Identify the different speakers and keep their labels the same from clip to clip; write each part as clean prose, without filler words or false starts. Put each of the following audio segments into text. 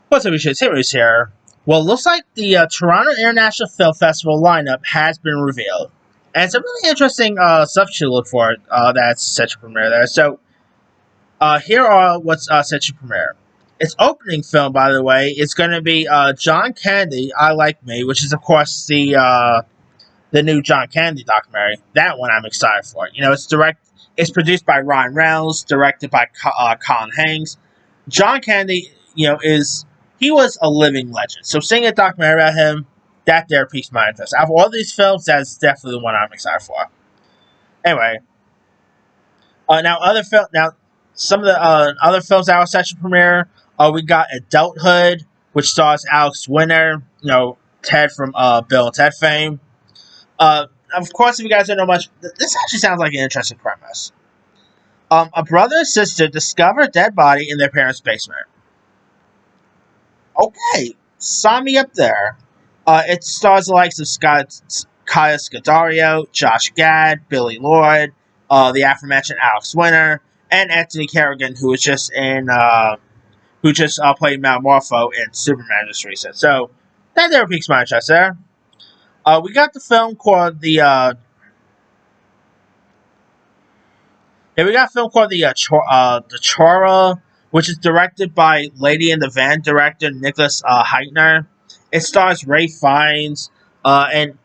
Speaker 1: What's up, YouTube? Series here. Well, it looks like the Toronto International Film Festival lineup has been revealed. And it's a really interesting stuff to look for that's set to premiere there. So, here are what's set to premiere. Its opening film, by the way, is going to be John Candy, I Like Me, which is, of course, the new John Candy documentary. That one I'm excited for. It's produced by Ryan Reynolds, directed by Colin Hanks. John Candy, he was a living legend. So seeing a documentary about him, that there piques my interest. Out of all these films, that's definitely the one I'm excited for. Anyway, now some of the other films that are set to premiere. We got Adulthood, which stars Alex Winter, Ted from Bill and Ted fame. Of course, if you guys don't know much, this actually sounds like an interesting premise. A brother and sister discover a dead body in their parents' basement. Okay, sign me up there. It stars the likes of Kaya Scodelario, Josh Gad, Billy Lloyd, the aforementioned Alex Winter, and Anthony Carrigan, who just played Mount Morpho in Superman just recent. So that there piques my interest there. We got the film called the Chora, which is directed by Lady in the Van director Nicholas Heitner. It stars Ray Fiennes, and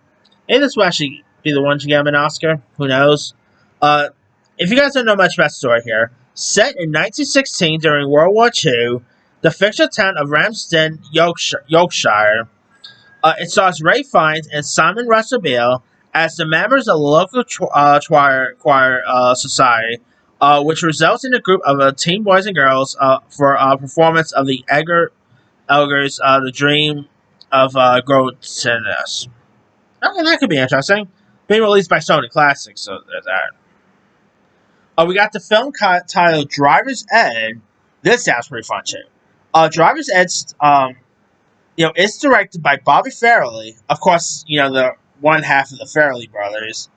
Speaker 1: maybe this will actually be the one to get him an Oscar. Who knows? If you guys don't know much about the story here, set in 1916 during World War II, the fictional town of Ramsden, Yorkshire. It stars Ray Fiennes and Simon Russell Beale as the members of the local choir society, which results in a group of teen boys and girls for a performance of the Elgar's The Dream of Grotinus. Okay, that could be interesting. Being released by Sony Classics, so there's that. We got the film titled Driver's Ed. This sounds pretty fun too. Driver's Ed's it's directed by Bobby Farrelly. Of course, the one half of the Farrelly brothers.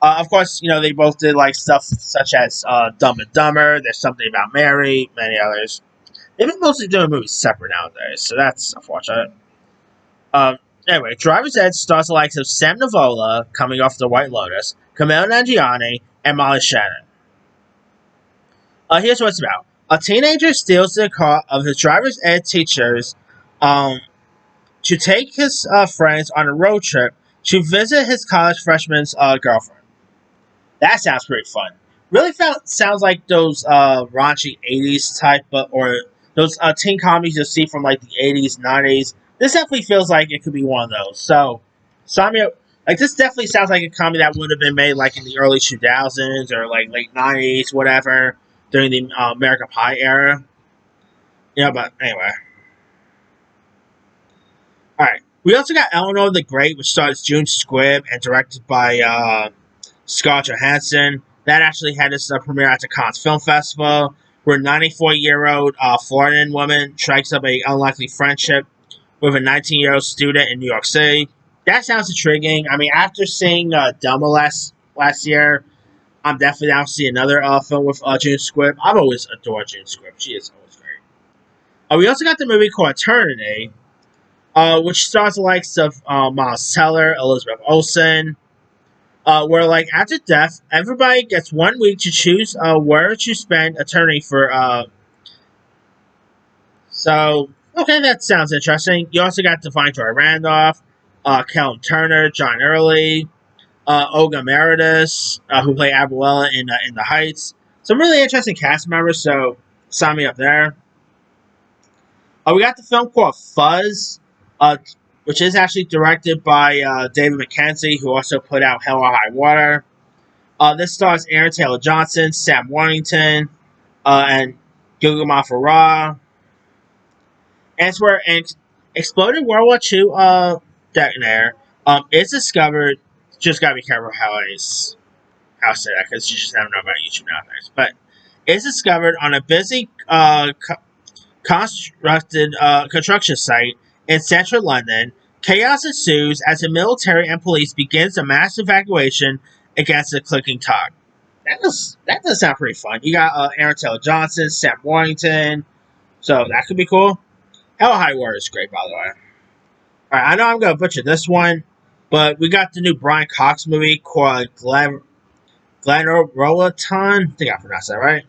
Speaker 1: Of course, they both did like stuff such as Dumb and Dumber, There's Something About Mary, many others. They've been mostly doing movies separate nowadays, so that's unfortunate. Anyway, Driver's Ed stars the likes of Sam Nivola, coming off The White Lotus, Camille Nanjiani, and Molly Shannon. Here's what it's about. A teenager steals the car of his driver's ed teachers to take his friends on a road trip to visit his college freshman's girlfriend. That sounds pretty fun. Really sounds like those raunchy 80s type, or those teen comedies you'll see from like the 80s, 90s. This definitely feels like it could be one of those. So, this definitely sounds like a comedy that would have been made like in the early 2000s or like late 90s, whatever, during the American Pie era. But anyway. Alright. We also got Eleanor the Great, which stars June Squibb and directed by Scarlett Johansson. That actually had its premiere at the Cannes Film Festival, where a 94-year-old Floridian woman strikes up an unlikely friendship with a 19-year-old student in New York City. That sounds intriguing. I mean, after seeing Delma last year, I'm definitely down to see another film with June Squibb. I've always adored June Squibb. She is always great. We also got the movie called Eternity, which stars the likes of Miles Teller, Elizabeth Olsen, where, like, after death, everybody gets 1 week to choose where to spend eternity for. So, okay, that sounds interesting. You also got Divine Joy Randolph, Kellen Turner, John Early, Olga Meredith, who played Abuela in The Heights. Some really interesting cast members, so sign me up there. We got the film called Fuzz, which is actually directed by David Mackenzie, who also put out Hell or High Water. This stars Aaron Taylor Johnson, Sam Worthington, and Guillermo Farah. And it's where an exploded World War II detonator is discovered. Just gotta be careful how I say that, because you just never know about YouTube nowadays. But it's discovered on a busy construction site in central London. Chaos ensues as the military and police begins a mass evacuation against the clicking clock. That does sound pretty fun. You got Aaron Taylor Johnson, Sam Worthington, so that could be cool. Hell High Water is great, by the way. Alright, I know I'm gonna butcher this one, but we got the new Brian Cox movie called Glenrolaton. I think I pronounced that right.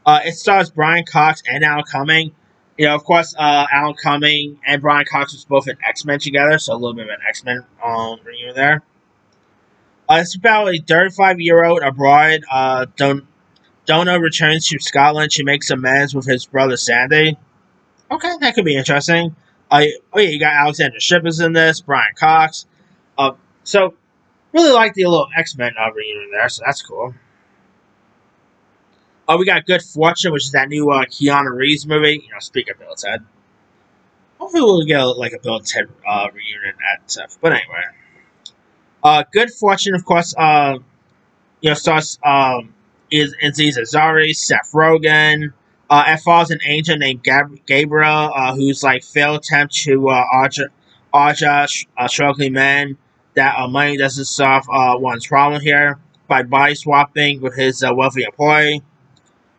Speaker 1: It stars Brian Cox and Alan Cumming. You know, of course, Alan Cumming and Brian Cox was both in X Men together, so a little bit of an X Men reunion there. It's about a 35-year-old abroad. Donna returns to Scotland. She makes amends with his brother Sandy. Okay, that could be interesting. Oh yeah, you got Alexander Shippers in this, Brian Cox. Uh, so really like the little X Men reunion there, so that's cool. We got Good Fortune, which is that new Keanu Reeves movie. You know, speaking of Bill and Ted, hopefully we'll get like a Bill and Ted reunion at Tiff. But anyway, Good Fortune, of course. Stars Aziz Ansari, Seth Rogen. It follows an agent named Gabriel, who's like failed attempt to Aja a struggling man that money doesn't solve one's problem here by body swapping with his wealthy employee.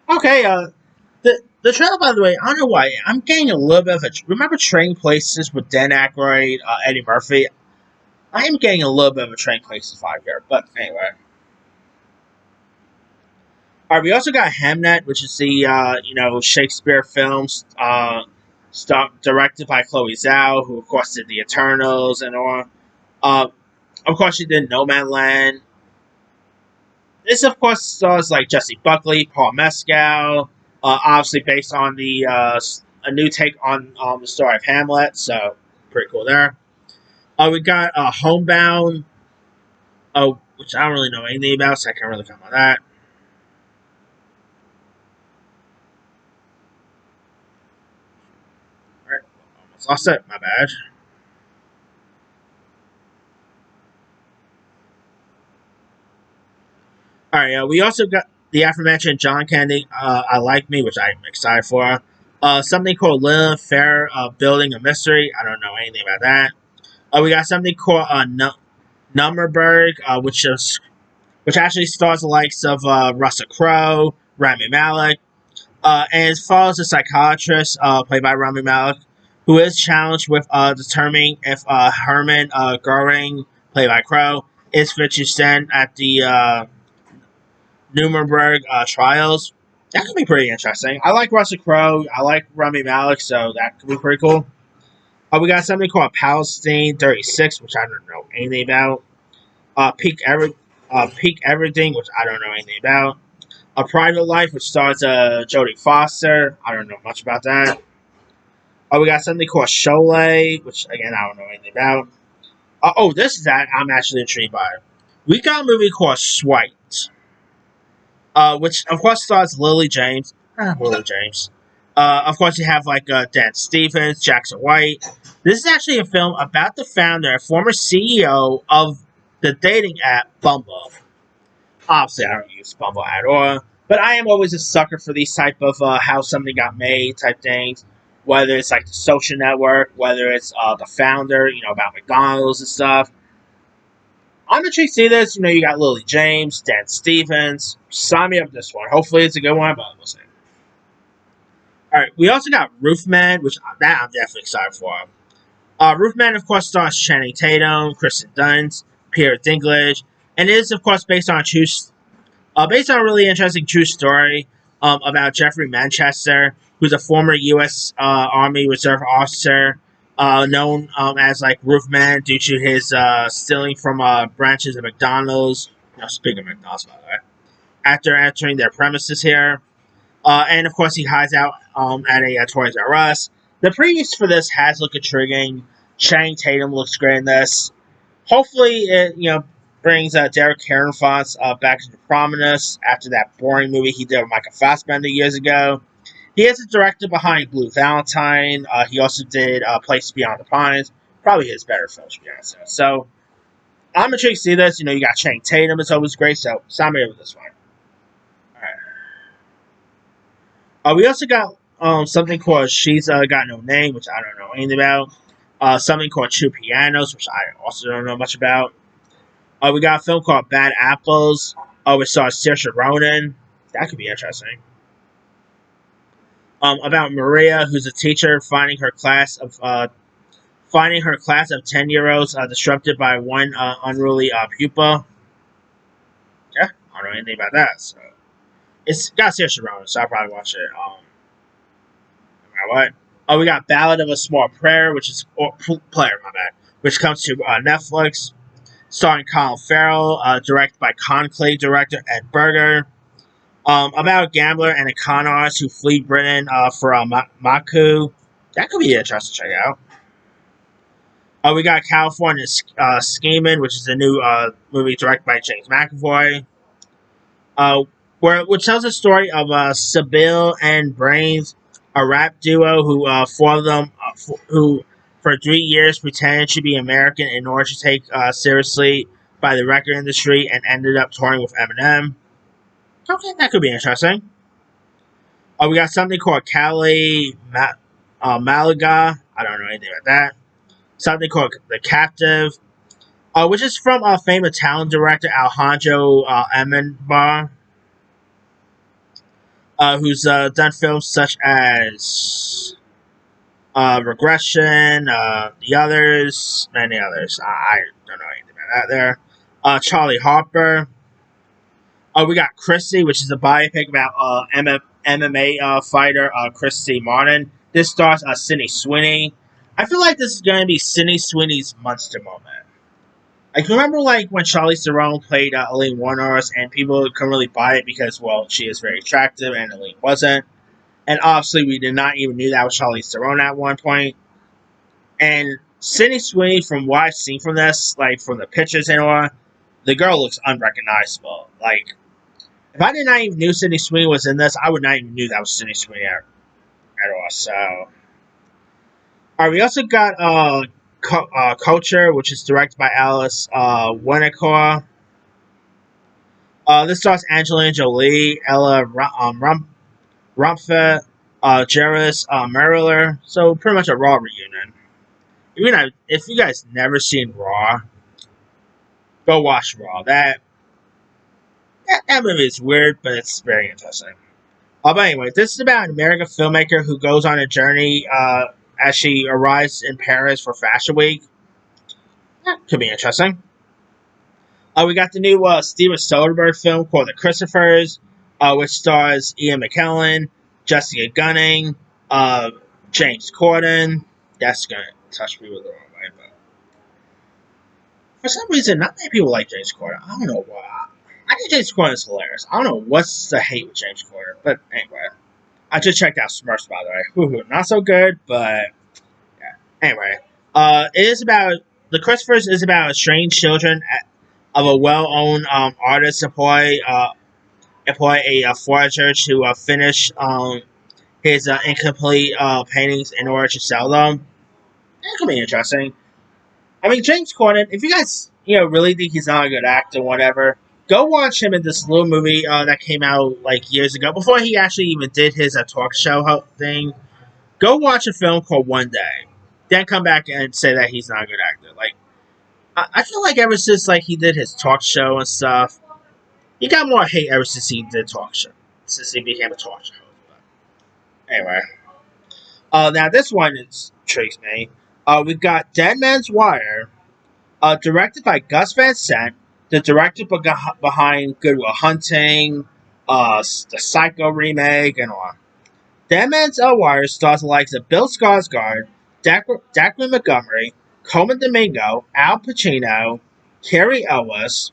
Speaker 1: Okay, the trailer, by the way, I don't know why I'm getting a little bit of a. Remember Trading Places with Dan Aykroyd, Eddie Murphy? I am getting a little bit of a Trading Places vibe here, but anyway. Alright, we also got Hamnet, which is the Shakespeare films, directed by Chloe Zhao, who of course did The Eternals and all. Uh, of course, she did No Man Land. This, of course, stars like Jesse Buckley, Paul Mescal, obviously based on a new take on the story of Hamlet, so pretty cool there. We got Homebound, which I don't really know anything about, so I can't really comment on that. Alright, almost lost it, my bad. Alright, we also got the aforementioned John Candy, I Like Me, which I'm excited for. Something called Lilith Fair, Building a Mystery. I don't know anything about that. We got something called Numberberg, which actually stars the likes of Russell Crowe, Rami Malek, and it follows a psychiatrist played by Rami Malek, who is challenged with determining if Herman Goring, played by Crowe, is fit to stand at the Nuremberg trials. That could be pretty interesting. I like Russell Crowe. I like Rami Malek, so that could be pretty cool. We got something called Palestine 36, which I don't know anything about. Peak Everything, which I don't know anything about. A Private Life, which stars Jodie Foster. I don't know much about that. We got something called Sholay, which again I don't know anything about. This is that I'm actually intrigued by. We got a movie called Swiped, which of course stars Lily James. Lily James. Of course, you have like Dan Stevens, Jackson White. This is actually a film about the founder and former CEO of the dating app Bumble. Obviously, I don't use Bumble at all, but I am always a sucker for these type of how something got made type things. Whether it's like the social network, whether it's the founder, about McDonald's and stuff. I'm intrigued to see this. You got Lily James, Dan Stevens. Sign me up for this one. Hopefully, it's a good one, but we'll see. All right, we also got Roofman, which that I'm definitely excited for. Roofman, of course, stars Channing Tatum, Kristen Dunst, Peter Dinklage, and it is, of course, based on a really interesting true story about Jeffrey Manchester, who's a former U.S. Army Reserve officer, known as like Roofman due to his stealing from branches of McDonald's. Speaking of McDonald's, by the way, after entering their premises here. And of course, he hides out at a Toys R Us. The previews for this has looked intriguing. Channing Tatum looks great in this. Hopefully, it brings Derek Herrenfoss back into prominence after that boring movie he did with Michael Fassbender years ago. He is the director behind Blue Valentine. He also did Place Beyond the Pines. Probably his better films, to be honest. So, I'm intrigued to see this. You got Channing Tatum. It's always great. So, sign me up with this one. We also got something called She's Got No Name, which I don't know anything about. Something called Two Pianos, which I also don't know much about. We got a film called Bad Apples. We saw Saoirse Ronan. That could be interesting. about Maria, who's a teacher finding her class of 10-year-olds disrupted by one unruly pupil. Yeah, I don't know anything about that. So it's got Saoirse Ronan, so I'll probably watch it. No matter what. Oh, we got Ballad of a Small Prayer, which is player, my bad, which comes to Netflix, starring Colin Farrell, directed by Conclave director Ed Berger. About a gambler and a con artist who flee Britain for Maku. That could be interesting to check out. We got California Scheming, which is a new movie directed by James McAvoy. uh, which tells the story of Sybil and Brains, a rap duo who four of them who for 3 years pretended to be American in order to take seriously by the record industry and ended up touring with Eminem. Okay, that could be interesting. We got something called Malaga. I don't know anything about that. Something called The Captive, which is from famous Italian director Alejandro Amenbar, who's done films such as Regression, The Others, many others. I don't know anything about that there. Charlie Harper. We got Christy, which is a biopic about MMA fighter Christy Martin. This stars Sydney Sweeney. I feel like this is going to be Sydney Sweeney's monster moment. I can remember like when Charlize Theron played Elaine Warner's, and people couldn't really buy it because, well, she is very attractive and Elaine wasn't. And obviously, we did not even knew that was Charlize Theron at one point. And Sydney Sweeney, from what I've seen from this, like from the pictures and all, the girl looks unrecognizable. Like, if I did not even knew Sydney Sweeney was in this, I would not even knew that was Sydney Sweeney at all. So, all right, we also got Culture, which is directed by Alice Winnicott. This stars Angelina Jolie, Ella Rumpf, Jairus Merriler. So pretty much a Raw reunion. Even if you guys never seen Raw, go watch Raw. That movie is weird, but it's very interesting. But anyway, this is about an American filmmaker who goes on a journey as she arrives in Paris for Fashion Week. That could be interesting. We got the new Steven Soderbergh film called The Christophers, which stars Ian McKellen, Jessica Gunning, James Corden. That's going to touch me with the wrong way, but for some reason, not many people like James Corden. I don't know why. I think James Corden is hilarious. I don't know what's the hate with James Corden, but anyway. I just checked out Smurfs, by the way. Woo-hoo, not so good, but yeah. Anyway, it is about The Christophers is about estranged children of a well-known artist employ a forager to finish his incomplete paintings in order to sell them. That could be interesting. I mean, James Corden, if you guys really think he's not a good actor, whatever, go watch him in this little movie that came out like years ago before he actually even did his talk show thing. Go watch a film called One Day, then come back and say that he's not a good actor. Like, I feel like ever since like he did his talk show and stuff, he got more hate ever since he did talk show, since he became a talk show host. But anyway, now this one intrigues me. We've got Dead Man's Wire, directed by Gus Van Sant, the director behind Good Will Hunting, the Psycho remake, and all. Dead Man's Wire stars the likes of Bill Skarsgård, Dacre Montgomery, Coleman Domingo, Al Pacino, Carrie Ellis,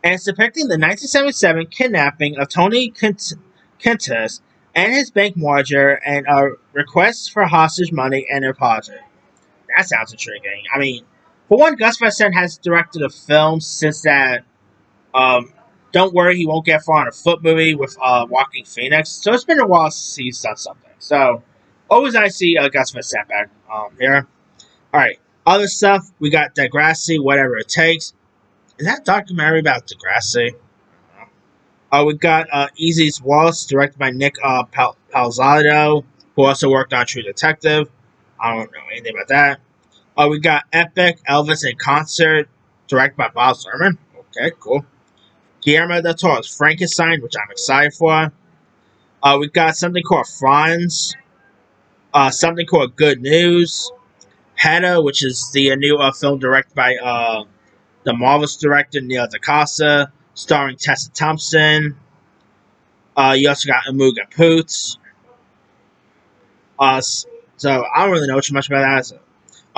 Speaker 1: and it's depicting the 1977 kidnapping of Tony Quintus and his bank manager and requests for hostage money and a deposit. That sounds intriguing. I mean, for one, Gus Van Sant has directed a film since that. Don't worry, he won't get far on a foot movie with Walking Phoenix. So it's been a while since he's done something. So always I see Gus Van Sant back here. All right, other stuff we got Degrassi, Whatever It Takes. Is that a documentary about Degrassi? We got Easy's Waltz, directed by Nick Palzado, who also worked on True Detective. I don't know anything about that. We got Epic, Elvis in Concert, directed by Bob Lerman. Okay, cool. Guillermo del Toro's Frankenstein, which I'm excited for. We got something called Franz, something called Good News, Hedda, which is the new film directed by the Marvelous director Neil DaCosta, starring Tessa Thompson. You also got Amuga Poots. Uh, so I don't really know too much about that. So,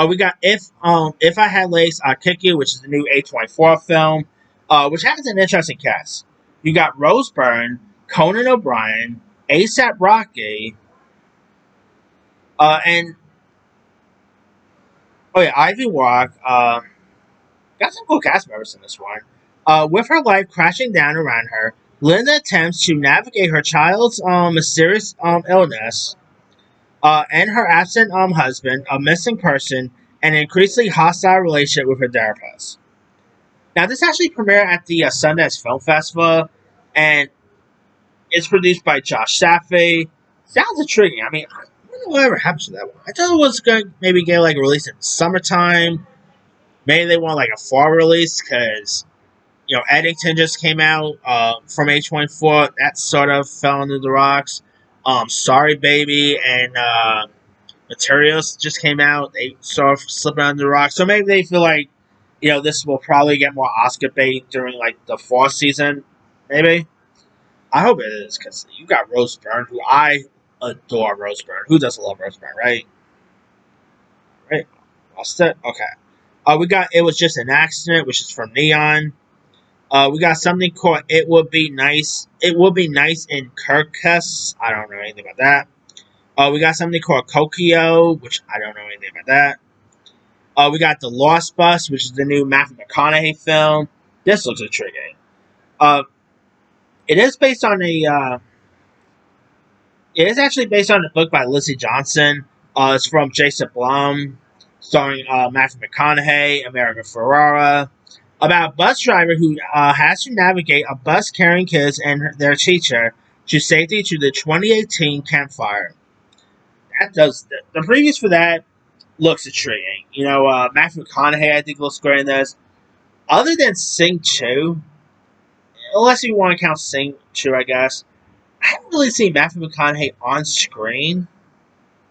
Speaker 1: we got If I Had Legs I'd Kick You, which is the new A24 film, which has an interesting cast. You got Rose Byrne, Conan O'Brien, ASAP Rocky, and oh yeah, Ivy Walk. Got some cool cast members in this one. With her life crashing down around her, Linda attempts to navigate her child's mysterious illness, and her absent husband, a missing person, and an increasingly hostile relationship with her therapist. Now, this actually premiered at the Sundance Film Festival, and it's produced by Josh Saffey. Sounds intriguing. I mean, I don't know whatever happened to that one. I thought it was going to maybe get like a release in summertime. Maybe they want like a fall release because Eddington just came out from H14. That sort of fell under the rocks. Sorry Baby and Materials just came out. They sort of slipping under the rocks. So maybe they feel like this will probably get more Oscar bait during like the fall season. Maybe. I hope it is because you got Rose Byrne, who I adore. Rose Byrne. Who doesn't love Rose Byrne, right? Right. Lost it. Okay. We got It Was Just an Accident, which is from Neon. We got something called It Would Be Nice. It Would Be Nice in Kirkus. I don't know anything about that. We got something called Kokio, which I don't know anything about that. We got The Lost Bus, which is the new Matthew McConaughey film. This looks intriguing. Uh, it is based on it is actually based on a book by Lizzie Johnson. It's from Jason Blum, starring Matthew McConaughey, America Ferrara, about a bus driver who has to navigate a bus carrying kids and their teacher to safety to the 2018 campfire. That does the previews for that looks intriguing. Matthew McConaughey I think looks great in this. Other than Sing 2, unless you want to count Sing 2, I guess, I haven't really seen Matthew McConaughey on screen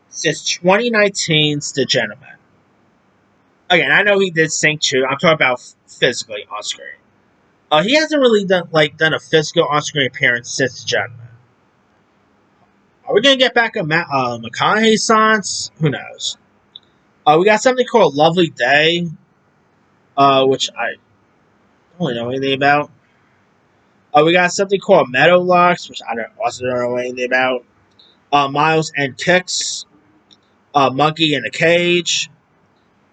Speaker 1: since 2019's The Gentleman. Again, I know he did Sing 2. I'm talking about physically on screen. He hasn't really done a physical on screen appearance since The Gentleman. Are we gonna get back a McConaughey songs? Who knows? We got something called Lovely Day, which I don't really know anything about. We got something called Meadowlarks, which I also don't know anything about. Miles and Kicks, Monkey in a Cage,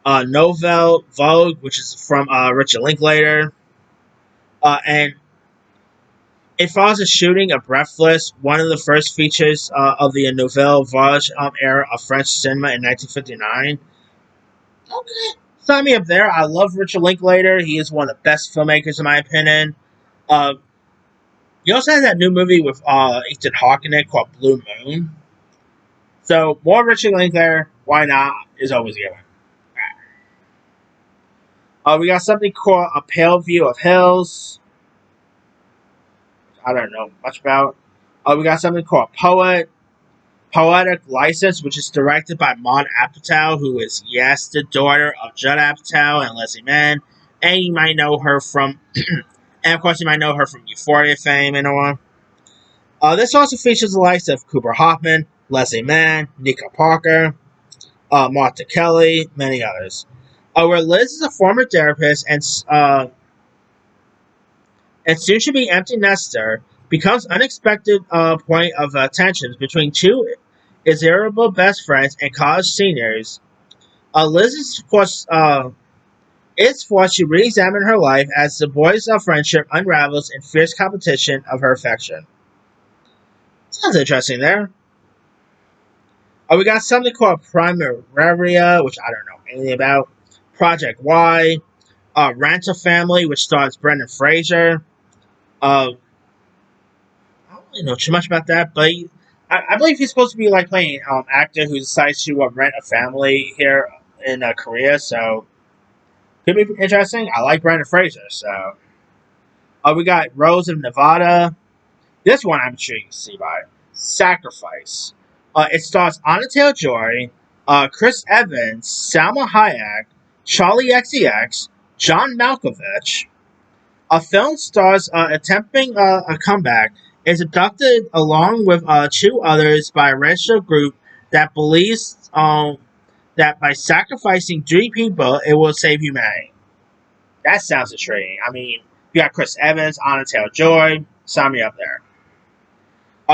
Speaker 1: Novel Vogue, which is from Richard Linklater, and it follows a shooting of Breathless, one of the first features of the Nouvelle Vague era of French cinema in 1959. Okay, sign me up there. I love Richard Linklater. He is one of the best filmmakers, in my opinion. Uh, he also has that new movie with Ethan Hawke in it called Blue Moon. So, more Richard Linklater, why not, is always given. We got something called A Pale View of Hills. I don't know much about. We got something called Poetic License, which is directed by Maud Apatow, who is, yes, the daughter of Judd Apatow and Leslie Mann. And you might know her from, and of course you might know her from Euphoria fame and all. This also features the likes of Cooper Hoffman, Leslie Mann, Nika Parker, Martha Kelly, many others. Where Liz is a former therapist and soon to be empty nester, becomes unexpected point of tensions between two desirable best friends and college seniors. Liz is forced to re-examine her life as the boys' friendship unravels in fierce competition of her affection. Sounds interesting there. We got something called Primavera, which I don't know anything about. Project Y, Rancho Family, which stars Brendan Fraser. I don't really know too much about that, but I believe he's supposed to be like playing an actor who decides to rent a family here in Korea. So could be interesting. I like Brendan Fraser. So we got Rose of Nevada. This one I'm intrigued to see by Sacrifice. It stars Anna Taylor-Joy, Chris Evans, Salma Hayek, Charlie XCX, John Malkovich. A film stars attempting a comeback is abducted along with two others by a racial group that believes that by sacrificing three people, it will save humanity. That sounds intriguing. I mean, you got Chris Evans, Anna Taylor-Joy. Sign me up there.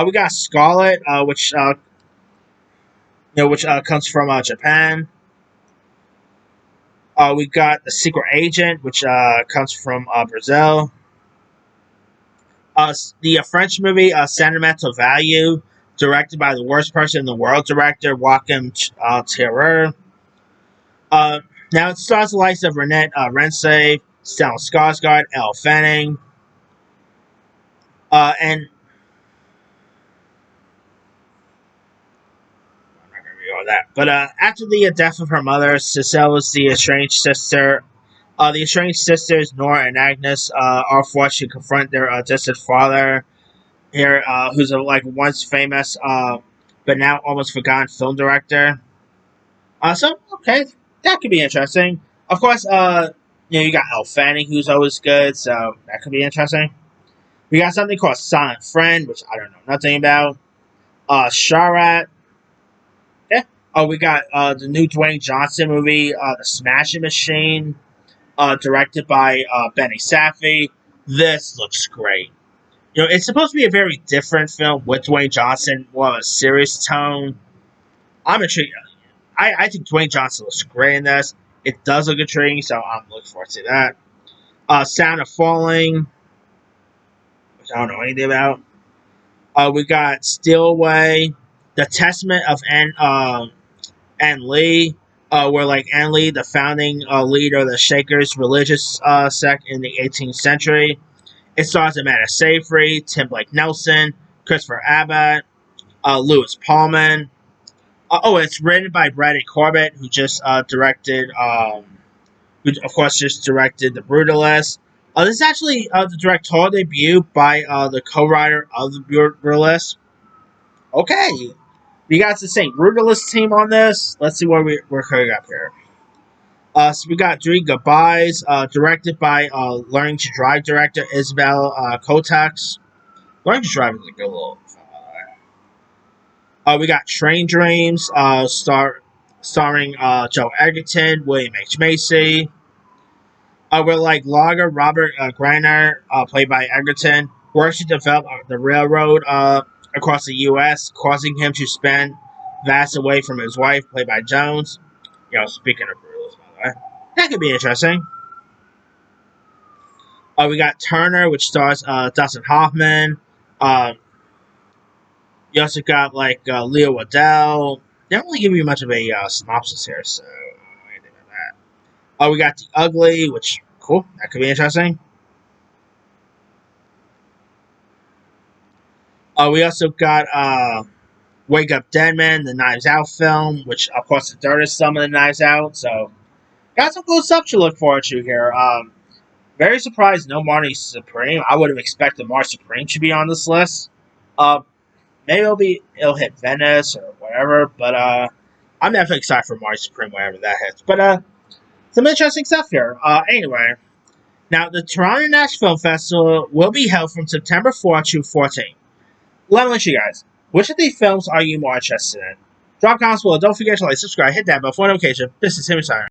Speaker 1: We got Scarlet, which comes from Japan. We got The Secret Agent, which comes from Brazil. The French movie Sentimental Value, directed by the worst person in the world director, Joachim Terreur. Now it stars the likes of Renette Rense, Stellan Skarsgård, Elle Fanning, and I'm not going to read all that. But after the death of her mother, Cecile was the estranged sister. The estranged sisters, Nora and Agnes, are forced to confront their distant father here, who's a once famous, but now almost forgotten film director. So okay, that could be interesting. Of course, you got Elle Fanning, who's always good, so that could be interesting. We got something called Silent Friend, which I don't know nothing about. Sharat. Yeah. Oh, we got the new Dwayne Johnson movie, The Smashing Machine, directed by Benny Safdie. This looks great. It's supposed to be a very different film with Dwayne Johnson, more of a serious tone. I'm intrigued. I think Dwayne Johnson looks great in this. It does look intriguing, so I'm looking forward to that. Sound of Falling, which I don't know anything about. We got Steal Away, The Testament of Ann Lee, where Ann Lee, the founding leader of the Shakers religious sect in the 18th century. It stars Amanda Seyfried, Tim Blake Nelson, Christopher Abbott, Lewis Pullman. It's written by Bradley Corbett, who just directed, who of course just directed The Brutalist. This is actually the directorial debut by the co-writer of The Brutalist. Okay, we got the same Brutalist team on this. Let's see what we're cooking up here. So we got Three Goodbyes, directed by Learning to Drive director Isabel Kotex. Learning to Drive is a good little. We got Train Dreams, starring Joe Egerton, William H. Macy. We're logger Robert Greiner, played by Egerton, works to develop the railroad across the U.S., causing him to spend vast away from his wife, played by Jones. Speaking of Brutalist, by the way. That could be interesting. We got Turner, which stars Dustin Hoffman. You also got Leo Waddell. They don't really give you much of a synopsis here, so I don't know anything about that. We got The Ugly, which cool, that could be interesting. We also got Wake Up Dead Man, the Knives Out film, which of course the third is some of the Knives Out, so got some cool stuff to look forward to here. Very surprised no Marty Supreme. I would have expected Marty Supreme to be on this list. Maybe it'll hit Venice or whatever, but I'm definitely excited for Marty Supreme whenever that hits. But some interesting stuff here. Anyway, now the Toronto International Film Festival will be held from September 4th to 14th. Let me ask you guys, which of these films are you more interested in? Drop comments below. Don't forget to subscribe, hit that bell for notification. This is Tim Simon.